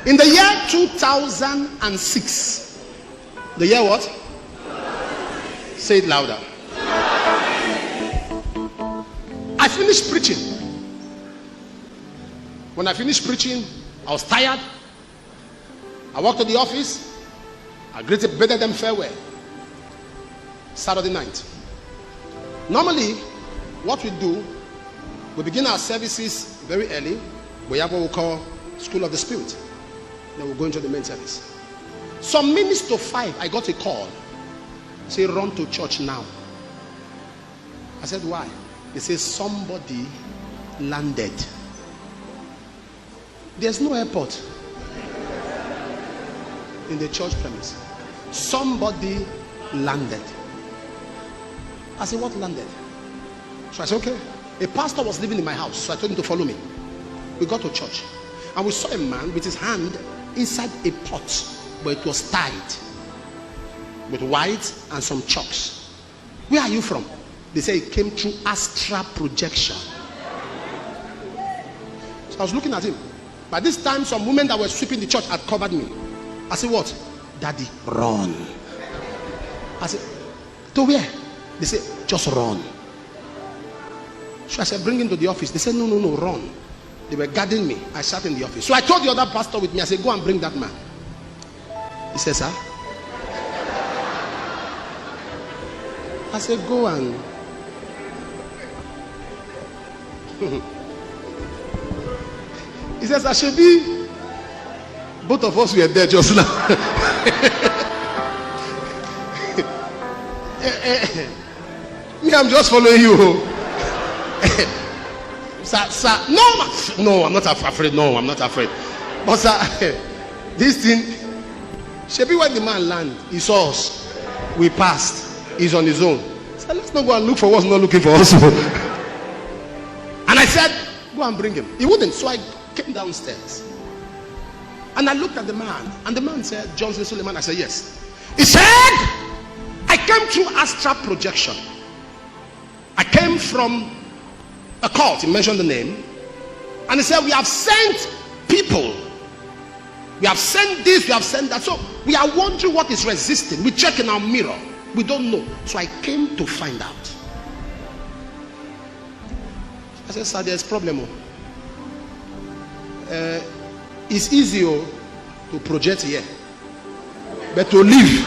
In the year 2006. The year what? Say it louder. I finished preaching. When I finished preaching, I was tired. I walked to the office. I bade them farewell. Saturday night. Normally, what we do, we begin our services very early. We have what we call School of the Spirit. Then we'll go into the main service. Some minutes to 5, I got a call. Say, run to church now. I said, why? They say, somebody landed. There's no airport in the church premise. Somebody landed. I said, what landed? So I said, okay. A pastor was living in my house, so I told him to follow me. We got to church, and we saw a man with his hand inside a pot, but it was tied with white and some chalks. Where are you from? They say it came through astral projection. So I was looking at him. By this time, some women that were sweeping the church had covered me. I said, what? Daddy, run. I said, to where? They said, just run. So I said, bring him to the office. They said, no, run. They were guarding me. I sat in the office. So I told the other pastor with me, I said, go and bring that man. He said, sir? I said, go and... He says, I should be. Both of us were there just now. Me, I'm just following you. Sir, no, I'm not afraid. No, I'm not afraid. But sir, this thing, Shebi, when the man landed, he saw us. We passed. He's on his own. So let's not go and look for what's not looking for us. And I said, go and bring him. He wouldn't. So I came downstairs. And I looked at the man. And the man said, Johnson Suleman. I said, yes. He said, I came through astral projection. I came from a cult. He mentioned the name. And he said, we have sent people. We have sent this, we have sent that. So we are wondering what is resisting. We check in our mirror. We don't know. So I came to find out. I said, sir, there's a problem. It's easy to project here, but to leave.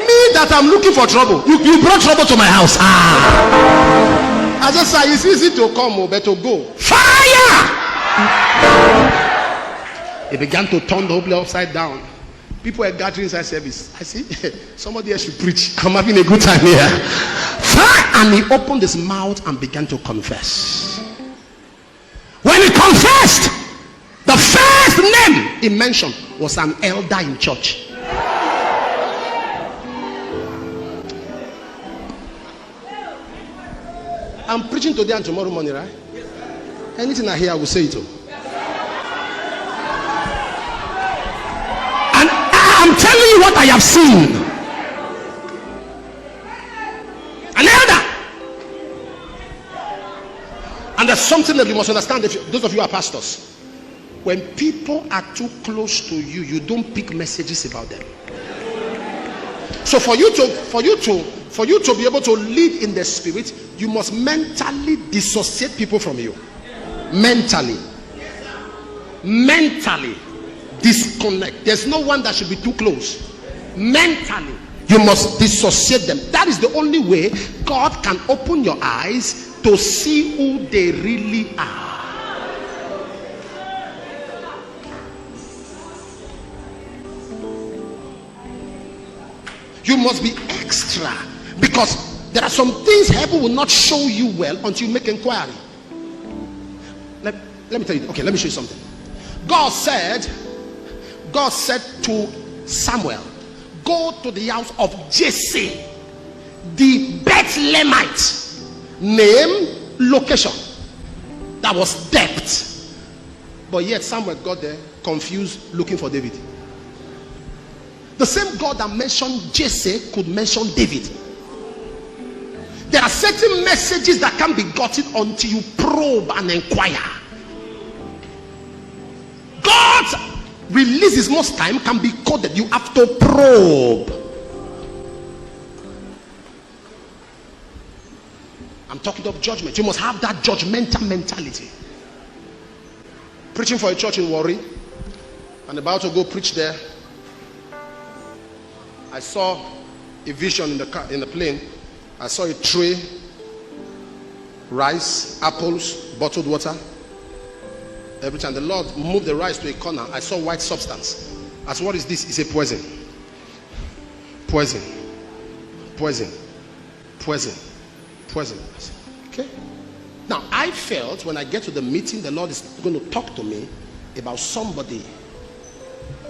Me that I'm looking for trouble. You brought trouble to my house. I just said, it's easy to come, but to go. Fire! He began to turn the whole place upside down. People were gathering inside service. I see, somebody else should preach. I'm having a good time here. Fire! And he opened his mouth and began to confess. When he confessed, the first name he mentioned was an elder in church. I'm preaching today and tomorrow morning, right? Anything I hear, I will say it. And I'm telling you what I have seen. An elder. And there's something that you must understand, if those of you who are pastors. When people are too close to you, you don't pick messages about them. So for you to be able to lead in the spirit, you must mentally dissociate people from you. Mentally disconnect. There's no one that should be too close. Mentally, you must dissociate them. That is the only way God can open your eyes to see who they really are. You must be extra, because there are some things heaven will not show you well until you make inquiry. Let me tell you. Okay, let me show you something. God said to Samuel, go to the house of Jesse, the Bethlehemite. Name, location. That was depth. But yet Samuel got there confused, looking for David. The same God that mentioned Jesse could mention David. There are certain messages that can't be gotten until you probe and inquire. releases most time can be coded. You have to probe. I'm talking of judgment. You must have that judgmental mentality. Preaching for a church in Warri, and about to go preach there, I saw a vision in the plane. I saw a tray, rice, apples, bottled water. Every time the Lord moved the rice to a corner, I saw white substance. I said, what is this? It's a poison. Poison. Poison. Poison. Poison. I said, okay. Now, I felt when I get to the meeting, the Lord is going to talk to me about somebody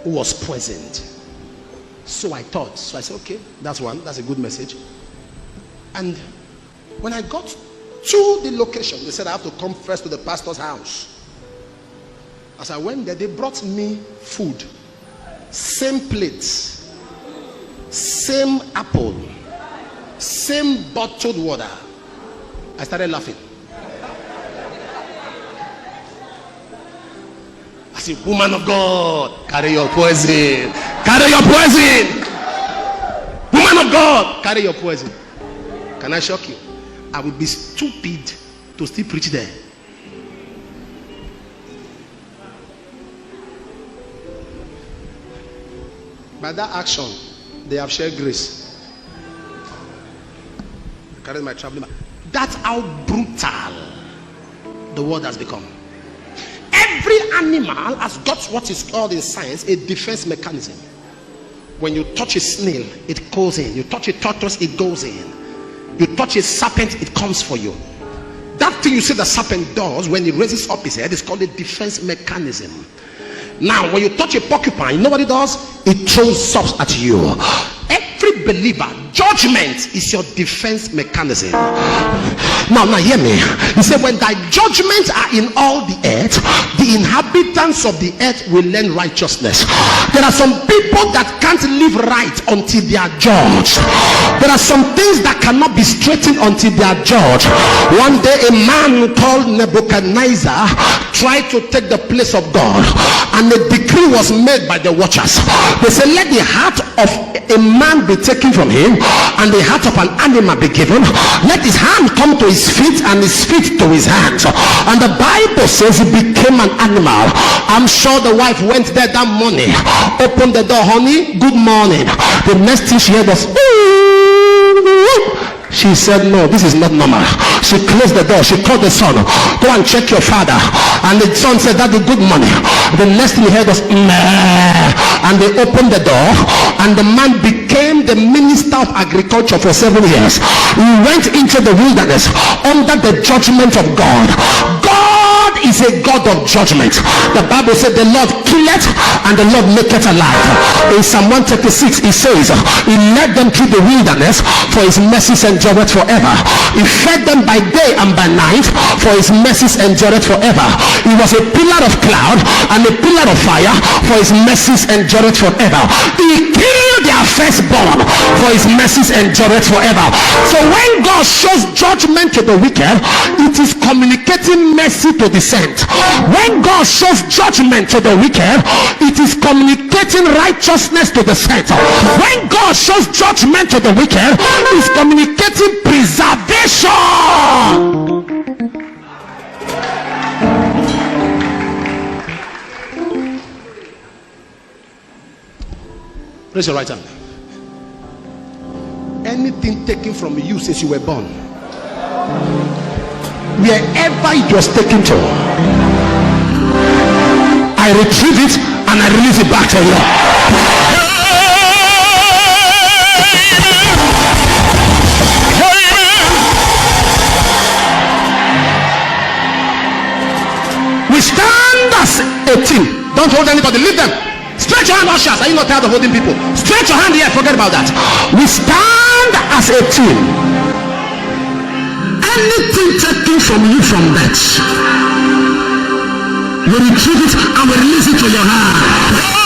who was poisoned. So I thought. So I said, okay, that's one. That's a good message. And when I got to the location, they said I have to come first to the pastor's house. As I went there, they brought me food. Same plates. Same apple. Same bottled water. I started laughing. I said, woman of God, carry your poison. Carry your poison. Woman of God, carry your poison. Can I shock you? I would be stupid to still preach there. By that action, they have shared grace. I carried my traveling bag. That's how brutal the world has become. Every animal has got what is called in science a defense mechanism. When you touch a snail, it goes in. You touch a tortoise, it goes in. You touch a serpent, it comes for you. That thing you see the serpent does when it raises up his head is called a defense mechanism. Now, when you touch a porcupine, you know what it does? It throws subs at you. Every believer, judgment is your defense mechanism. Now hear me. He said, when thy judgments are in all the earth, the inhabitants of the earth will learn righteousness. There are some people that can't live right until they are judged. There are some things that cannot be straightened until they are judged. One day a man called Nebuchadnezzar tried to take the place of God, and a decree was made by the watchers. They said, let the heart of a man be taken from him, and the heart of an animal be given. Let his hand come to his feet, and his feet to his hands. And the Bible says he became an animal. I'm sure the wife went there that morning, opened the door, honey, good morning. The next thing she heard was, she said, no, this is not normal. She closed the door. She called the son, go and check your father. And the son said, that's a good morning. The next thing he heard was, meh. And they opened the door, and the man became the minister of agriculture for 7 years. He went into the wilderness under the judgment of God. God is a God of judgment. The Bible said the Lord killeth and the Lord maketh alive. In Psalm 136 it says, he led them through the wilderness, for his mercies endureth forever. He fed them by day and by night, for his mercies endureth forever. He was a pillar of cloud and a pillar of fire, for his mercies endureth forever. He killed their firstborn, for his mercies endureth forever. So when God shows judgment to the wicked, it is communicating mercy to the saint. When God shows judgment to the wicked, it is communicating righteousness to the saint. When God shows judgment to the wicked, it is communicating preservation. Raise your right hand. Anything taken from you since you were born, wherever it was taken to, I retrieve it and I release it back to you. We stand as a team. Don't hold anybody, leave them. Stretch your hand, ushers. Are you not tired of holding people? Stretch your hand here, forget about that. We stand as a team. Anything taken from you from that, we retrieve it and we release it to your hand.